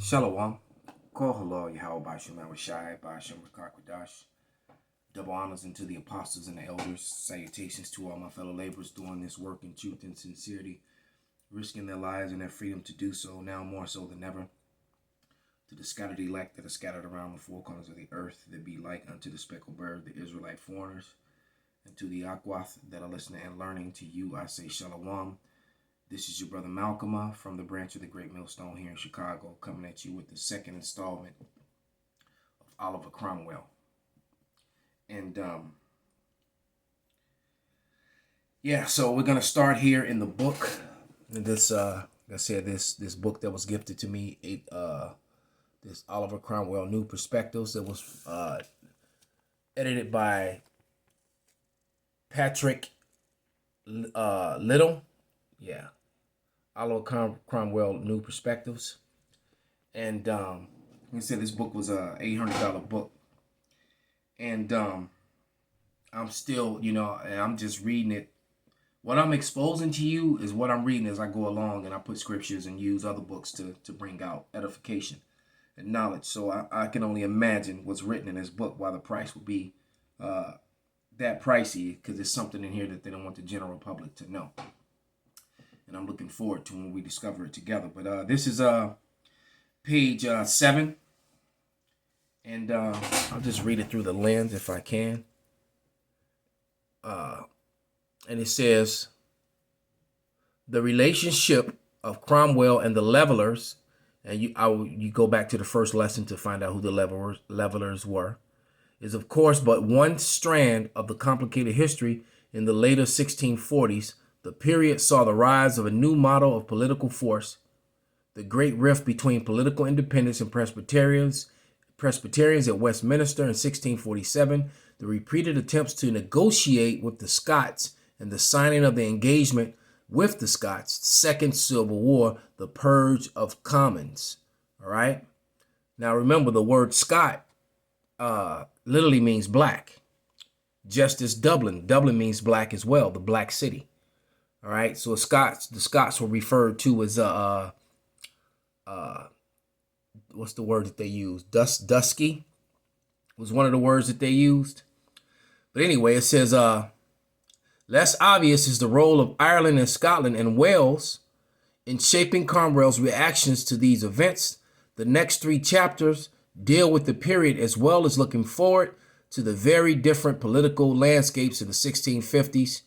Shalom. Call hello, Yahweh Bashim Awashai, Bashim Rakakwadash. Double honors unto the apostles and the elders. Salutations to all my fellow laborers doing this work in truth and sincerity, risking their lives and their freedom to do so, now more so than ever. To the scattered elect that are scattered around the four corners of the earth, that be like unto the speckled bird, the Israelite foreigners. And to the Akwath that are listening and learning, to you I say Shalom. This is your brother Malcolm from the branch of the Great Millstone here in Chicago, coming at you with the second installment of Oliver Cromwell. And so we're gonna start here in the book. This like I said, this book that was gifted to me, this Oliver Cromwell New Perspectives, that was edited by Patrick Little. Yeah. Oliver Cromwell New Perspectives. And like I said, this book was a $800 book. And I'm still, and I'm just reading it. What I'm exposing to you is what I'm reading as I go along, and I put scriptures and use other books to bring out edification and knowledge. So I can only imagine what's written in this book, why the price would be that pricey, because there's something in here that they don't want the general public to know. And I'm looking forward to when we discover it together. But this is page 7. And I'll just read it through the lens if I can. And it says, the relationship of Cromwell and the levelers, and you go back to the first lesson to find out who the levelers were, is of course but one strand of the complicated history. In the later 1640s, the period saw the rise of a new model of political force, the great rift between political independents and Presbyterians at Westminster in 1647, the repeated attempts to negotiate with the Scots, and the signing of the engagement with the Scots, Second Civil War, the Purge of Commons. All right. Now remember, the word Scot literally means black. Just as Dublin means black as well, the Black City. All right, so the Scots were referred to as what's the word that they used? Dusky was one of the words that they used. But anyway, it says less obvious is the role of Ireland and Scotland and Wales in shaping Cromwell's reactions to these events. The next 3 chapters deal with the period as well as looking forward to the very different political landscapes in the 1650s.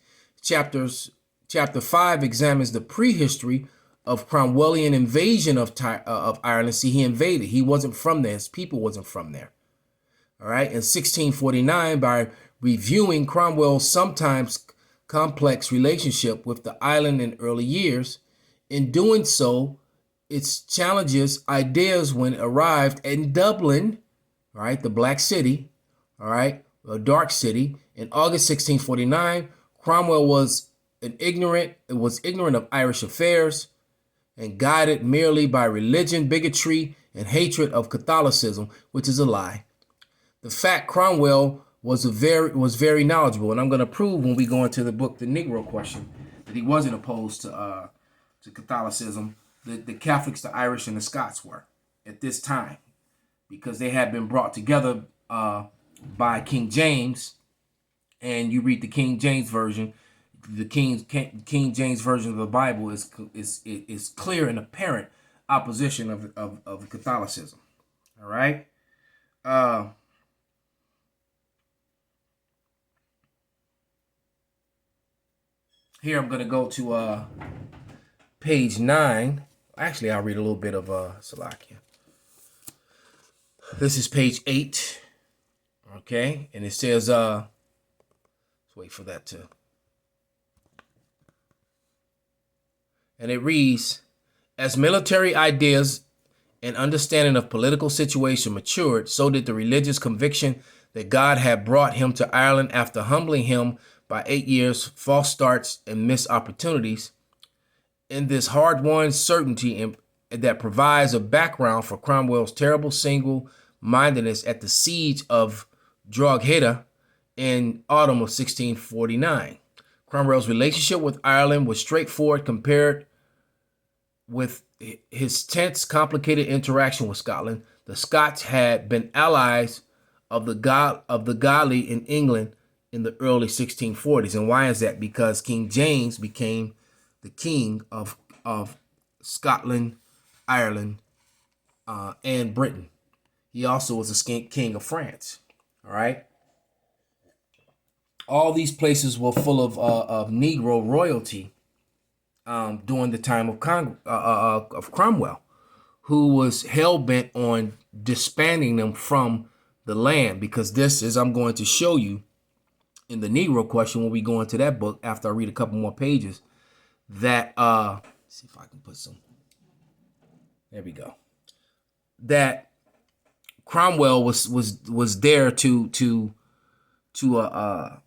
Chapter 5 examines the prehistory of Cromwellian invasion of Ireland. See, he invaded. He wasn't from there. His people wasn't from there. All right. In 1649, by reviewing Cromwell's sometimes complex relationship with the island in early years, in doing so, its challenges ideas when arrived in Dublin, all right, the Black City, all right, a dark city. In August 1649, Cromwell was ignorant of Irish affairs and guided merely by religion, bigotry, and hatred of Catholicism, which is a lie. The fact Cromwell was very knowledgeable, and I'm going to prove when we go into the book, The Negro Question, that he wasn't opposed to Catholicism. The Catholics, the Irish, and the Scots were at this time, because they had been brought together by King James. And you read the King James version. The King James version of the Bible is clear and apparent opposition of Catholicism. All right. Here I'm going to go to page 9. Actually, I'll read a little bit of Salakia. This is page 8. Okay, and it says, let's wait for that to. And it reads, as military ideas and understanding of political situation matured, so did the religious conviction that God had brought him to Ireland after humbling him by 8 years, false starts, and missed opportunities. In this hard-won certainty that provides a background for Cromwell's terrible single-mindedness at the siege of Drogheda in autumn of 1649. Cromwell's relationship with Ireland was straightforward compared with his tense, complicated interaction with Scotland. The Scots had been allies of the godly in England in the early 1640s. And why is that? Because King James became the king of Scotland, Ireland, and Britain. He also was a king of France. All right. All these places were full of Negro royalty during the time of Cromwell, who was hell bent on disbanding them from the land. Because this is, I'm going to show you in the Negro Question when we go into that book after I read a couple more pages. That let's see if I can put some. There we go. That Cromwell was there to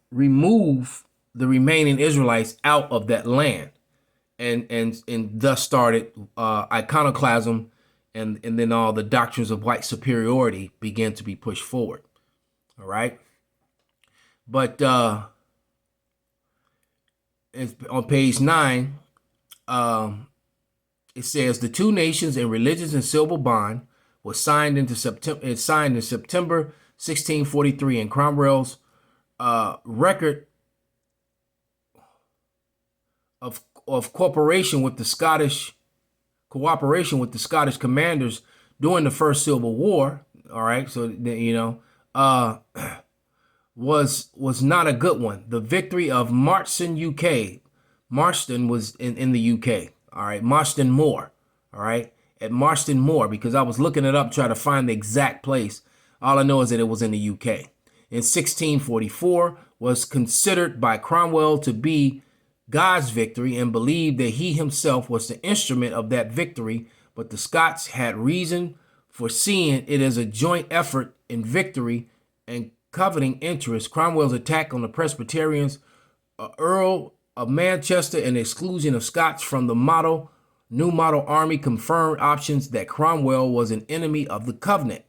remove the remaining Israelites out of that land, and thus started iconoclasm, and then all the doctrines of white superiority began to be pushed forward. All right, but on page 9, it says the two nations in religious and civil bond was signed in September 1643, and Cromwell's record of cooperation with the Scottish commanders during the First Civil War. All right, so was not a good one. The victory of Marston, UK. Marston was in the UK. All right, Marston Moor. All right, at Marston Moor, because I was looking it up trying to find the exact place. All I know is that it was in the UK. In 1644, was considered by Cromwell to be God's victory and believed that he himself was the instrument of that victory, but the Scots had reason for seeing it as a joint effort in victory and coveting interest. Cromwell's attack on the Presbyterians, Earl of Manchester, and exclusion of Scots from the new model army confirmed options that Cromwell was an enemy of the covenant.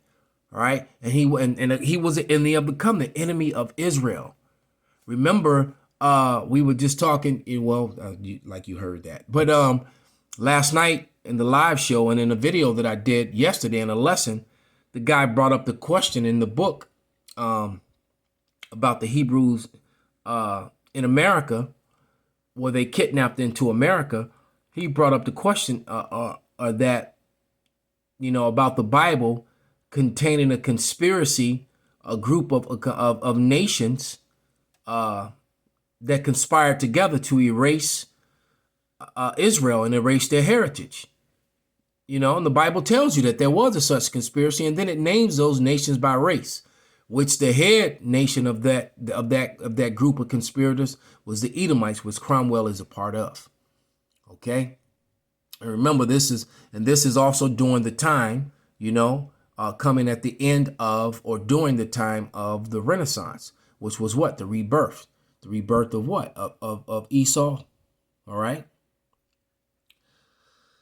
All right, and he was an enemy of the covenant, enemy of Israel. Remember, we were just talking. Like you heard that, but last night in the live show and in a video that I did yesterday in a lesson, the guy brought up the question in the book about the Hebrews in America, were they kidnapped into America? He brought up the question that about the Bible containing a conspiracy, a group of nations that conspired together to erase Israel and erase their heritage. And the Bible tells you that there was a such conspiracy, and then it names those nations by race, which the head nation of that group of conspirators was the Edomites, which Cromwell is a part of. Okay, and remember, this is also during the time, coming at the end of or during the time of the Renaissance, which was what? The rebirth of what? Of Esau. All right.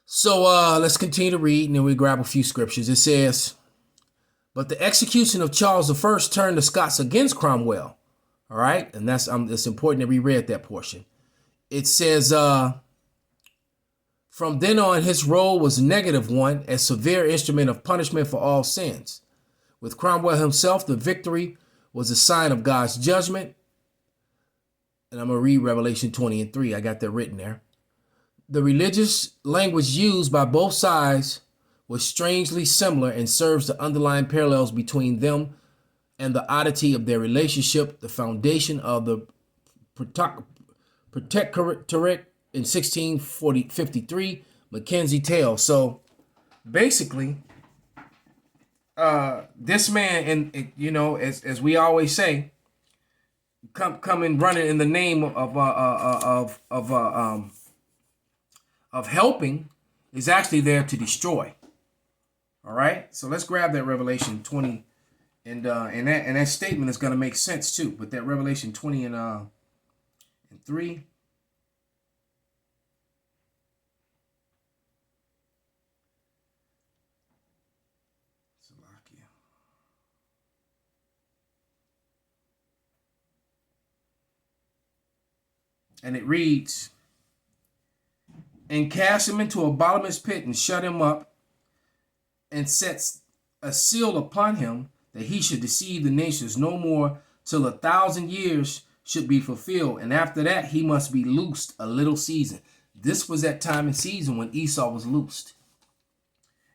So let's continue to read, and then we grab a few scriptures. It says, but the execution of Charles I turned the Scots against Cromwell. All right. And it's important that we read that portion. It says, from then on, his role was a negative one, a severe instrument of punishment for all sins. With Cromwell himself, the victory was a sign of God's judgment. And I'm going to read Revelation 20:3. I got that written there. The religious language used by both sides was strangely similar and serves to underline parallels between them and the oddity of their relationship, the foundation of the Protectorate in 1653, Mackenzie Tale. So basically, this man, and as we always say, coming running in the name of helping, is actually there to destroy. All right, so let's grab that Revelation 20, and that statement is going to make sense too. But that Revelation 20 and 3. And it reads, and cast him into a bottomless pit and shut him up, and sets a seal upon him that he should deceive the nations no more till 1,000 years should be fulfilled. And after that, he must be loosed a little season. This was that time and season when Esau was loosed.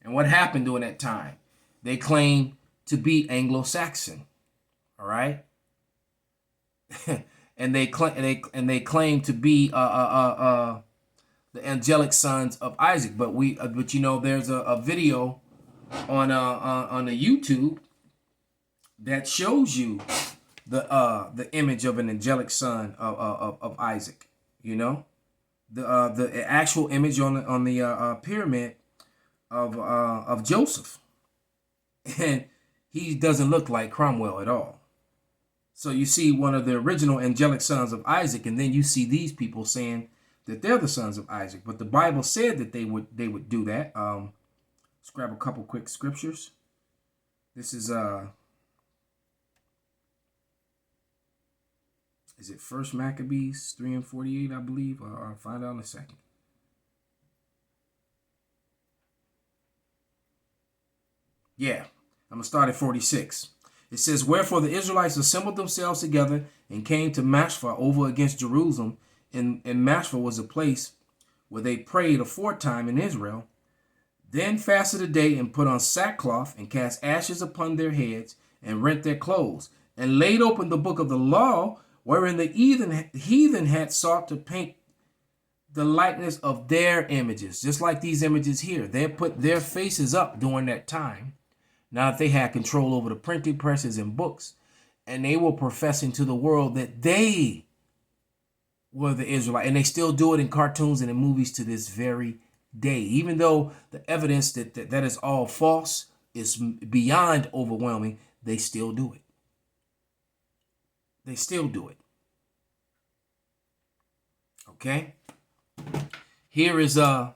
And what happened during that time? They claimed to be Anglo-Saxon. All right. and they claim to be the angelic sons of Isaac. But you know, there's a video on the YouTube that shows you the image of an angelic son of Isaac. You know, the actual image on the pyramid of Joseph, and he doesn't look like Cromwell at all. So you see one of the original angelic sons of Isaac, and then you see these people saying that they're the sons of Isaac. But the Bible said that they would do that. Let's grab a couple quick scriptures. This is it First Maccabees 3:48, I believe? I'll find out in a second. Yeah, I'm gonna start at 46. It says, wherefore the Israelites assembled themselves together and came to Mashpha over against Jerusalem. And Mashpha was a place where they prayed aforetime in Israel. Then fasted a day and put on sackcloth and cast ashes upon their heads and rent their clothes and laid open the book of the law, wherein the heathen had sought to paint the likeness of their images. Just like these images here. They put their faces up during that time. Now that they had control over the printing presses and books, and they were professing to the world that they were the Israelites, and they still do it in cartoons and in movies to this very day. Even though the evidence that is all false is beyond overwhelming, they still do it. They still do it. Okay? Here is a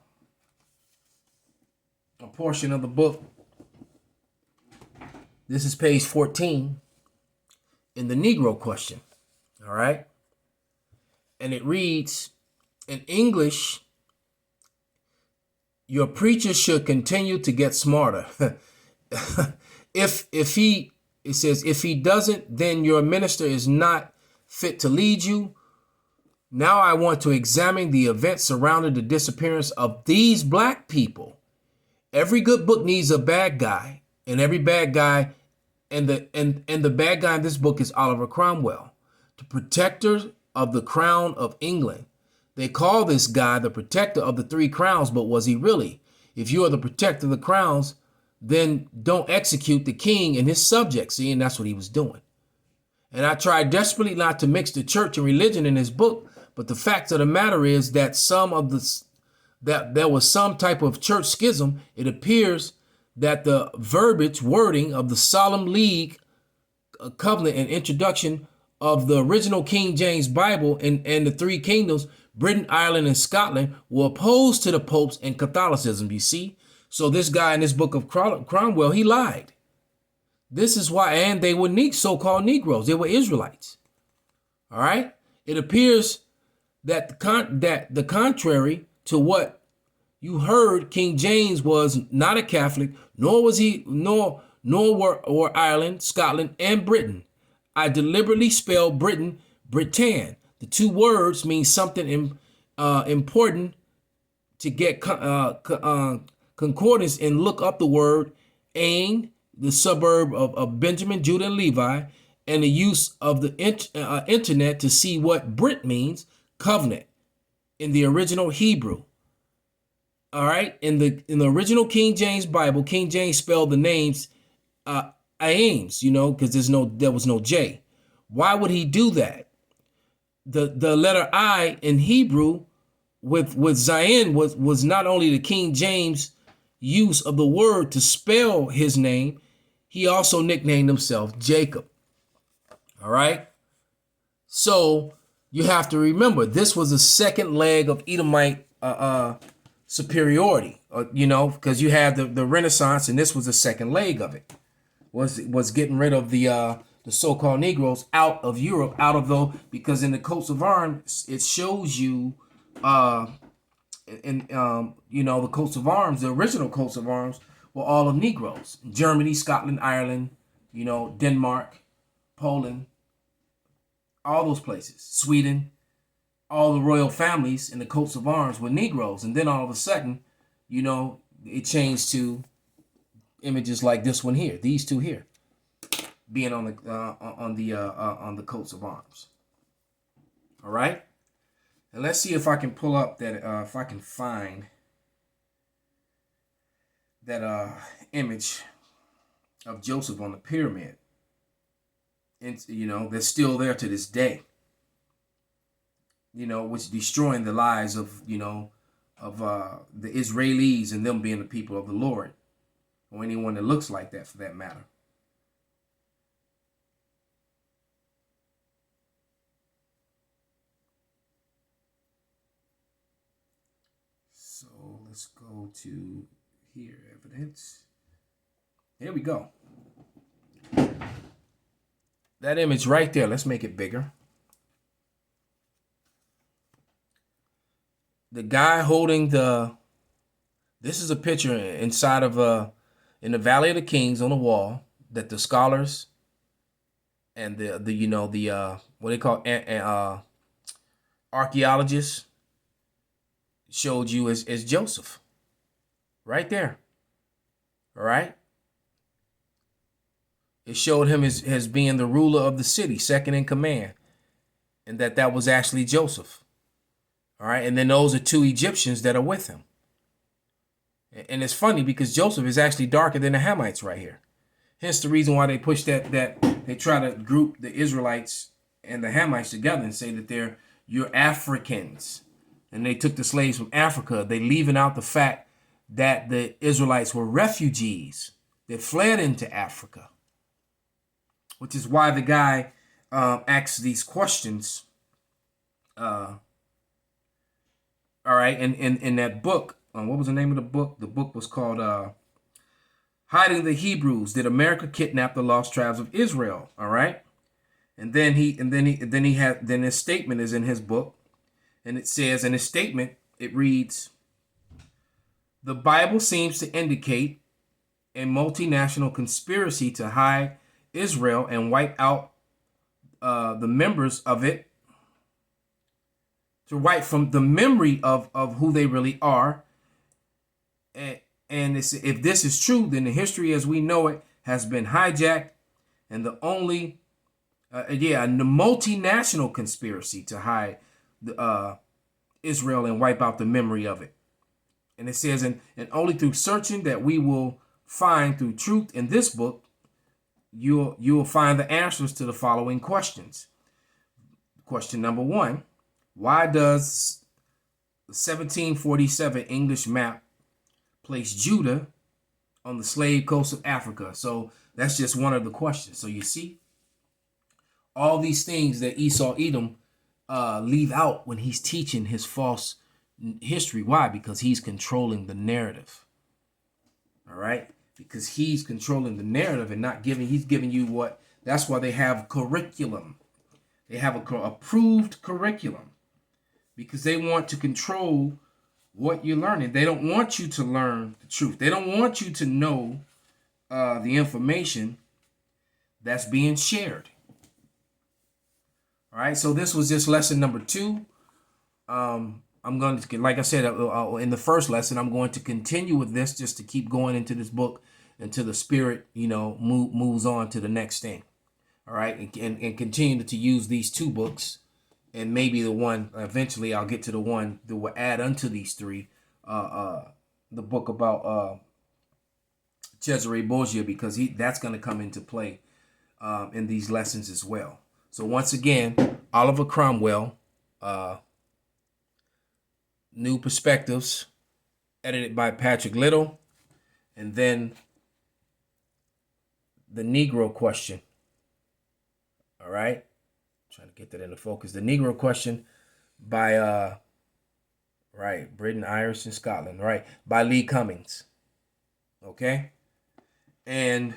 portion of the book. This is page 14 in the Negro Question. All right? And it reads, in English, your preacher should continue to get smarter. If he doesn't, then your minister is not fit to lead you. Now I want to examine the events surrounding the disappearance of these black people. Every good book needs a bad guy. And every bad guy, and the bad guy in this book is Oliver Cromwell, the protector of the crown of England. They call this guy the protector of the three crowns, but was he really? If you are the protector of the crowns, then don't execute the king and his subjects. See, and that's what he was doing. And I tried desperately not to mix the church and religion in his book, but the fact of the matter is that that there was some type of church schism. It appears that the wording of the Solemn League covenant and introduction of the original King James Bible and the three kingdoms, Britain, Ireland, and Scotland, were opposed to the popes and Catholicism, you see. So this guy in this book of Cromwell, he lied. This is why, and they were so-called Negroes. They were Israelites. All right? It appears that the contrary to what you heard, King James was not a Catholic, nor were Ireland, Scotland, and Britain. I deliberately spelled Britain, Britain. The two words mean something important to get concordance and look up the word Ain, the suburb of Benjamin, Judah, and Levi, and the use of the internet to see what Brit means, covenant, in the original Hebrew. All right, in the original King James Bible, King James spelled the names Ames, because there was no J. Why would he do that? The letter I in Hebrew with Zion was not only the King James use of the word to spell his name, he also nicknamed himself Jacob. All right, so you have to remember this was the second leg of Edomite superiority, because you had the Renaissance, and this was the second leg of it. Was getting rid of the so-called Negroes out of Europe, because in the coats of arms it shows you And you know, the coats of arms, the original coats of arms, were all of Negroes. Germany, Scotland, Ireland, you know, Denmark, Poland, all those places, Sweden, all the royal families in the coats of arms were Negroes. And then all of a sudden, you know, it changed to images like this one here, these two here, being on the coats of arms. All right, and let's see if I can pull up that if I can find that image of Joseph on the pyramid. And you know, they're still there to this day. You know, which destroying the lives of, you know, of the Israelis and them being the people of the Lord, or anyone that looks like that for that matter. So let's go to here, evidence. Here we go. That image right there, let's make it bigger. The guy holding this is a picture inside of in the Valley of the Kings on the wall that the scholars and the you know, the what they call archaeologists showed you as Joseph. Right there. All right. It showed him as being the ruler of the city, second in command, and that was actually Joseph. All right, and then those are two Egyptians that are with him. And it's funny because Joseph is actually darker than the Hamites right here. Hence the reason why they push that they try to group the Israelites and the Hamites together and say that you're Africans. And they took the slaves from Africa. They leaving out the fact that the Israelites were refugees that fled into Africa. Which is why the guy asks these questions. All right, and in that book, what was the name of the book? The book was called "Hiding the Hebrews: Did America Kidnap the Lost Tribes of Israel?" All right, and then his statement is in his book, and it says in his statement it reads, "The Bible seems to indicate a multinational conspiracy to hide Israel and wipe out the members of it." To wipe from the memory of who they really are. And if this is true, then the history as we know it has been hijacked. And the only, the multinational conspiracy to hide Israel and wipe out the memory of it. And it says, and only through searching that we will find through truth in this book, you will find the answers to the following questions. Question number 1. Why does the 1747 English map place Judah on the slave coast of Africa? So that's just one of the questions. So you see, all these things that Esau Edom leave out when he's teaching his false history. Why? Because he's controlling the narrative. All right? Because he's controlling the narrative and he's giving you what, that's why they have curriculum. They have a approved curriculum. Because they want to control what you're learning. They don't want you to learn the truth. They don't want you to know the information that's being shared. All right, so this was just lesson number 2. I'm going to, like I said, in the first lesson, I'm going to continue with this just to keep going into this book until the spirit, you know, moves on to the next thing. All right, and continue to use these 2 books. And maybe the one, eventually I'll get to the one that will add unto these 3, the book about Cesare Borgia, because that's going to come into play in these lessons as well. So once again, Oliver Cromwell, New Perspectives, edited by Patrick Little, and then the Negro Question. All right. Trying to get that into focus. The Negro Question by Britain, Irish, and Scotland, right, by Lee Cummings. Okay, and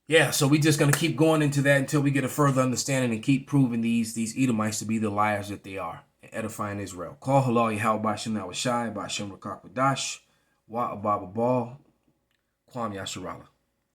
yeah, so we're just gonna keep going into that until we get a further understanding and keep proving these Edomites to be the liars that they are. and edifying Israel. Call halal Yahweh Bashem Nawashai, Bashem Rakakwadash, Wa Ababa Ball, Kwam Yasharala.